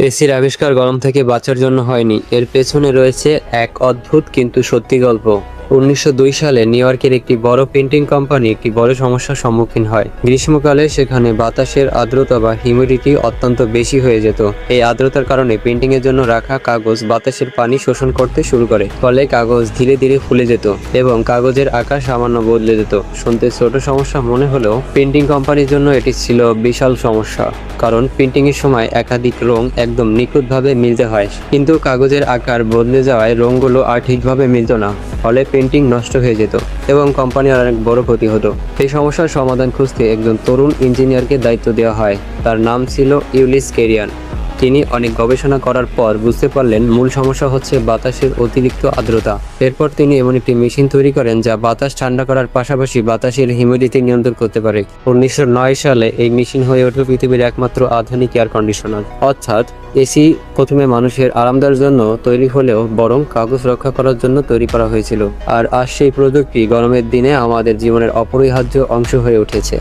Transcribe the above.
এসির আবিষ্কার গরম থেকে বাঁচার জন্য হয়নি, এর পেছনে রয়েছে এক অদ্ভুত কিন্তু সত্যি গল্প। 1902 সালে নিউ ইয়র্কের একটি বড় প্রিন্টিং কোম্পানি একটি বড় সমস্যার সম্মুখীন হয়। গ্রীষ্মকালে সেখানে বাতাসের আর্দ্রতা বা হিউমিডিটি অত্যন্ত বেশি হয়ে যেত। এই আর্দ্রতার কারণে প্রিন্টিং এর জন্য রাখা কাগজ বাতাসের পানি শোষণ করতে শুরু করে, ফলে কাগজ ধীরে ধীরে ফুলে যেত এবং কাগজের আকার সামান্য বদলে যেত। শুনতে ছোট সমস্যা মনে হলেও প্রিন্টিং কোম্পানির জন্য এটি ছিল বিশাল সমস্যা, কারণ প্রিন্টিং এর সময় একাধিক রং একদম নিখুঁতভাবে মিলতে হয়, কিন্তু কাগজের আকার বদলে যাওয়ায় রংগুলো আর ঠিকভাবে মিলত না, ফলে প্রিন্টিং নষ্ট হয়ে যেত এবং কোম্পানির অনেক বড় ক্ষতি হতো। এই সমস্যার সমাধান খুঁজতে একজন তরুণ ইঞ্জিনিয়ারকে দায়িত্ব দেওয়া হয়। তার নাম ছিল ইউলিস কেরিয়ান। তিনি অনেক গবেষণা করার পর বুঝতে পারলেন মূল সমস্যা হচ্ছে বাতাসের অতিরিক্ত আর্দ্রতা। এরপর তিনি এমন একটি মেশিন তৈরি করেন যা বাতাস ঠান্ডা করার পাশাপাশি বাতাসের হিউমিডিটি নিয়ন্ত্রণ করতে পারে। 1909 সালে এই মেশিন হয়ে ওঠে পৃথিবীর একমাত্র আধুনিক এয়ার কন্ডিশনার। অর্থাৎ এসি প্রথমে মানুষের আরামদার জন্য তৈরি হলেও বরং কাগজ রক্ষা করার জন্য তৈরি করা হয়েছিল। আর আজ সেই প্রযুক্তি গরমের দিনে আমাদের জীবনের অপরিহার্য অংশ হয়ে উঠেছে।